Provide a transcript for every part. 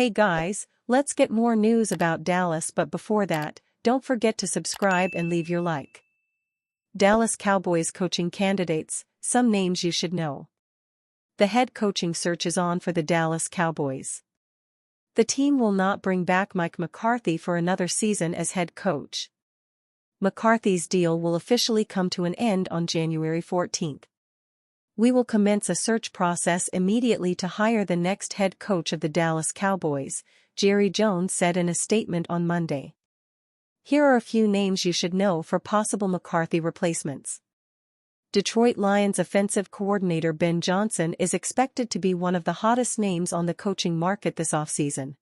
Hey guys, let's get more news about Dallas, but before that, don't forget to subscribe and leave your like. Dallas Cowboys coaching candidates, some names you should know. The head coaching search is on for the Dallas Cowboys. The team will not bring back Mike McCarthy for another season as head coach. McCarthy's deal will officially come to an end on January 14. We will commence a search process immediately to hire the next head coach of the Dallas Cowboys, Jerry Jones said in a statement on Monday. Here are a few names you should know for possible McCarthy replacements. Detroit Lions offensive coordinator Ben Johnson is expected to be one of the hottest names on the coaching market this offseason.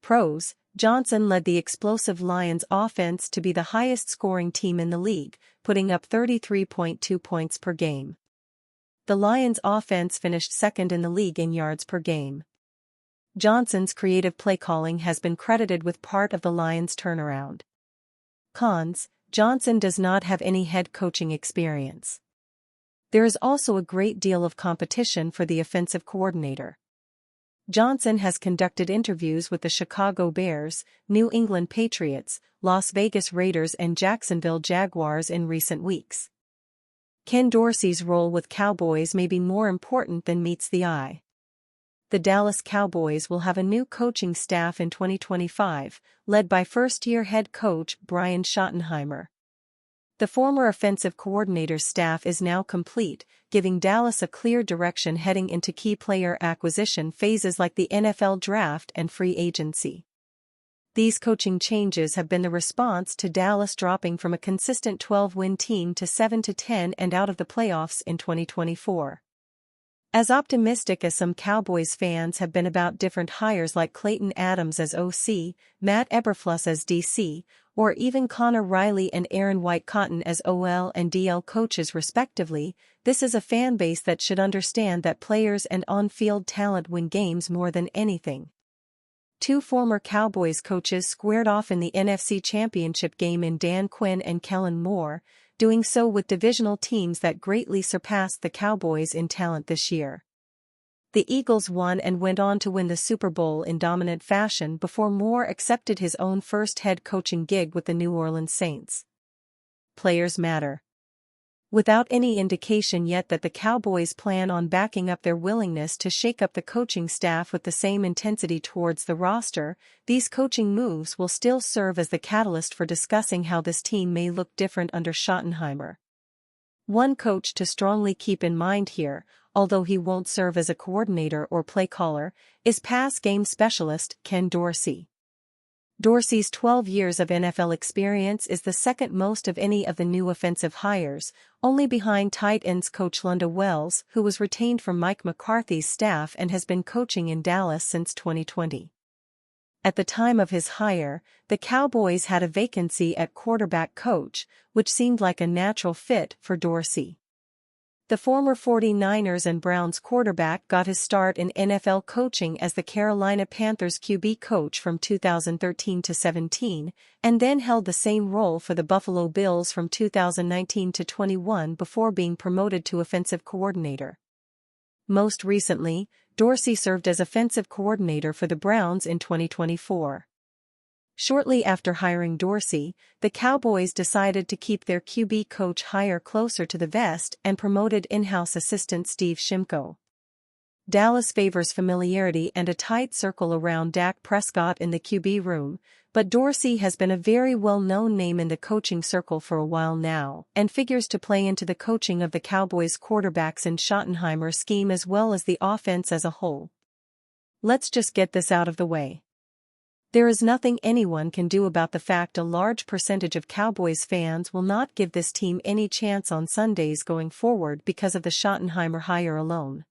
Pros: Johnson led the explosive Lions offense to be the highest-scoring team in the league, putting up 33.2 points per game. The Lions' offense finished second in the league in yards per game. Johnson's creative play calling has been credited with part of the Lions' turnaround. Cons: Johnson does not have any head coaching experience. There is also a great deal of competition for the offensive coordinator. Johnson has conducted interviews with the Chicago Bears, New England Patriots, Las Vegas Raiders and Jacksonville Jaguars in recent weeks. Ken Dorsey's role with Cowboys may be more important than meets the eye. The Dallas Cowboys will have a new coaching staff in 2025, led by first-year head coach Brian Schottenheimer. The former offensive coordinator's staff is now complete, giving Dallas a clear direction heading into key player acquisition phases like the NFL draft and free agency. These coaching changes have been the response to Dallas dropping from a consistent 12-win team to 7-10 and out of the playoffs in 2024. As optimistic as some Cowboys fans have been about different hires like Clayton Adams as OC, Matt Eberflus as DC, or even Connor Riley and Aaron White-Cotton as OL and DL coaches respectively, this is a fan base that should understand that players and on-field talent win games more than anything. Two former Cowboys coaches squared off in the NFC Championship game in Dan Quinn and Kellen Moore, doing so with divisional teams that greatly surpassed the Cowboys in talent this year. The Eagles won and went on to win the Super Bowl in dominant fashion before Moore accepted his own first head coaching gig with the New Orleans Saints. Players matter. Without any indication yet that the Cowboys plan on backing up their willingness to shake up the coaching staff with the same intensity towards the roster, these coaching moves will still serve as the catalyst for discussing how this team may look different under Schottenheimer. One coach to strongly keep in mind here, although he won't serve as a coordinator or play caller, is pass-game specialist Ken Dorsey. Dorsey's 12 years of NFL experience is the second most of any of the new offensive hires, only behind tight ends coach Lunda Wells, who was retained from Mike McCarthy's staff and has been coaching in Dallas since 2020. At the time of his hire, the Cowboys had a vacancy at quarterback coach, which seemed like a natural fit for Dorsey. The former 49ers and Browns quarterback got his start in NFL coaching as the Carolina Panthers QB coach from 2013 to 17, and then held the same role for the Buffalo Bills from 2019 to 21 before being promoted to offensive coordinator. Most recently, Dorsey served as offensive coordinator for the Browns in 2024. Shortly after hiring Dorsey, the Cowboys decided to keep their QB coach hire closer to the vest and promoted in-house assistant Steve Shimko. Dallas favors familiarity and a tight circle around Dak Prescott in the QB room, but Dorsey has been a very well-known name in the coaching circle for a while now and figures to play into the coaching of the Cowboys quarterbacks in Schottenheimer's scheme as well as the offense as a whole. Let's just get this out of the way. There is nothing anyone can do about the fact a large percentage of Cowboys fans will not give this team any chance on Sundays going forward because of the Schottenheimer hire alone.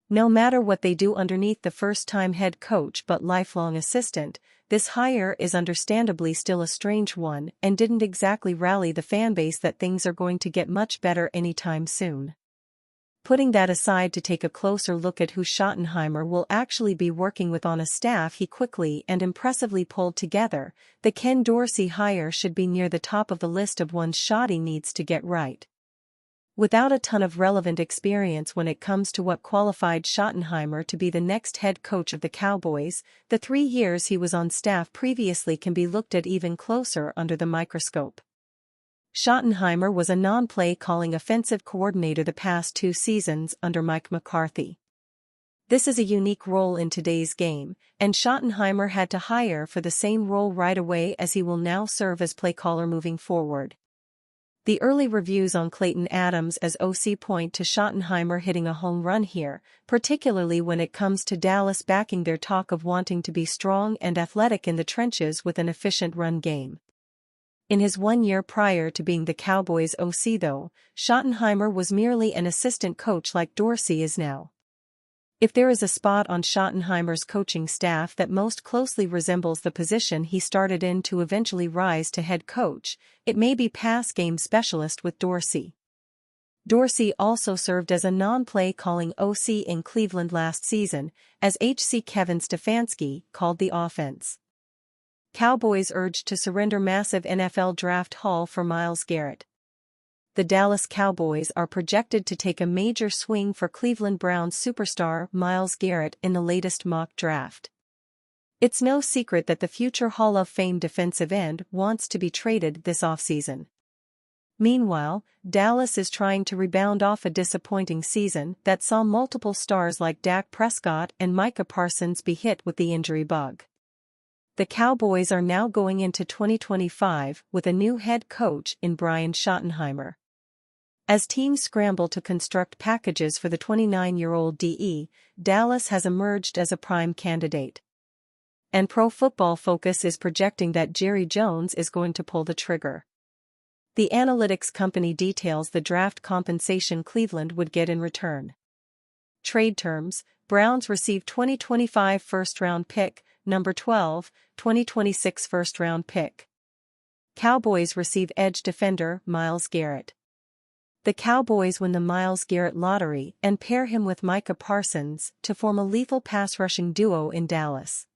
No matter what they do underneath the first-time head coach but lifelong assistant, this hire is understandably still a strange one and didn't exactly rally the fanbase that things are going to get much better anytime soon. Putting that aside to take a closer look at who Schottenheimer will actually be working with on a staff he quickly and impressively pulled together, the Ken Dorsey hire should be near the top of the list of ones Schotty needs to get right. Without a ton of relevant experience when it comes to what qualified Schottenheimer to be the next head coach of the Cowboys, the 3 years he was on staff previously can be looked at even closer under the microscope. Schottenheimer was a non-play calling offensive coordinator the past 2 seasons under Mike McCarthy. This is a unique role in today's game, and Schottenheimer had to hire for the same role right away, as he will now serve as play caller moving forward. The early reviews on Clayton Adams as OC point to Schottenheimer hitting a home run here, particularly when it comes to Dallas backing their talk of wanting to be strong and athletic in the trenches with an efficient run game. In his 1 year prior to being the Cowboys' OC though, Schottenheimer was merely an assistant coach like Dorsey is now. If there is a spot on Schottenheimer's coaching staff that most closely resembles the position he started in to eventually rise to head coach, it may be pass game specialist with Dorsey. Dorsey also served as a non-play calling OC in Cleveland last season, as H.C. Kevin Stefanski called the offense. Cowboys urged to surrender massive NFL draft haul for Myles Garrett. The Dallas Cowboys are projected to take a major swing for Cleveland Browns superstar Myles Garrett in the latest mock draft. It's no secret that the future Hall of Fame defensive end wants to be traded this offseason. Meanwhile, Dallas is trying to rebound off a disappointing season that saw multiple stars like Dak Prescott and Micah Parsons be hit with the injury bug. The Cowboys are now going into 2025 with a new head coach in Brian Schottenheimer. As teams scramble to construct packages for the 29-year-old DE, Dallas has emerged as a prime candidate. And Pro Football Focus is projecting that Jerry Jones is going to pull the trigger. The analytics company details the draft compensation Cleveland would get in return. Trade terms: Browns receive 2025 first-round pick, number 12, 2026 first-round pick. Cowboys receive edge defender Myles Garrett. The Cowboys win the Myles Garrett lottery and pair him with Micah Parsons to form a lethal pass-rushing duo in Dallas.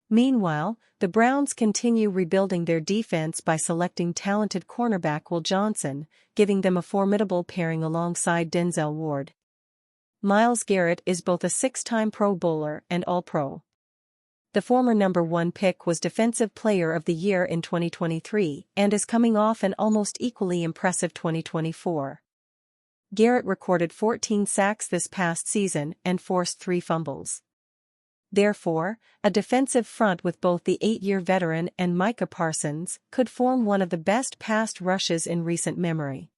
Meanwhile, the Browns continue rebuilding their defense by selecting talented cornerback Will Johnson, giving them a formidable pairing alongside Denzel Ward. Myles Garrett is both a 6-time Pro Bowler and All-Pro. The former number 1 pick was Defensive Player of the Year in 2023 and is coming off an almost equally impressive 2024. Garrett recorded 14 sacks this past season and forced 3 fumbles. Therefore, a defensive front with both the 8-year veteran and Micah Parsons could form one of the best pass rushes in recent memory.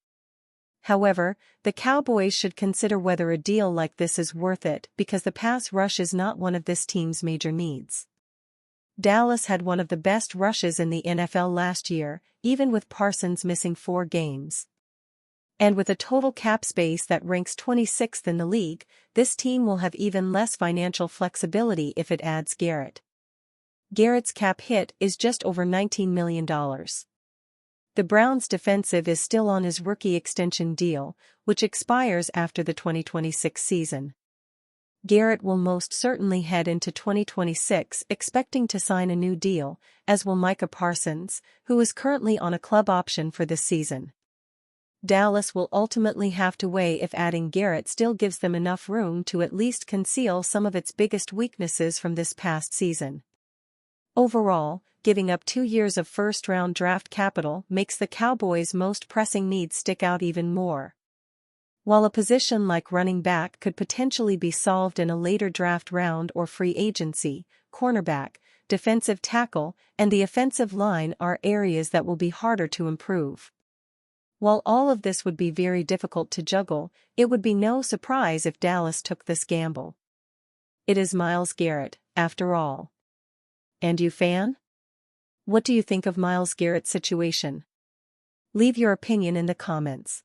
However, the Cowboys should consider whether a deal like this is worth it because the pass rush is not one of this team's major needs. Dallas had one of the best rushes in the NFL last year, even with Parsons missing 4 games. And with a total cap space that ranks 26th in the league, this team will have even less financial flexibility if it adds Garrett. Garrett's cap hit is just over $19 million. The Browns' defensive is still on his rookie extension deal, which expires after the 2026 season. Garrett will most certainly head into 2026 expecting to sign a new deal, as will Micah Parsons, who is currently on a club option for this season. Dallas will ultimately have to weigh if adding Garrett still gives them enough room to at least conceal some of its biggest weaknesses from this past season. Overall, giving up 2 years of first-round draft capital makes the Cowboys' most pressing needs stick out even more. While a position like running back could potentially be solved in a later draft round or free agency, cornerback, defensive tackle, and the offensive line are areas that will be harder to improve. While all of this would be very difficult to juggle, it would be no surprise if Dallas took this gamble. It is Myles Garrett, after all. And you, fan? What do you think of Myles Garrett's situation? Leave your opinion in the comments.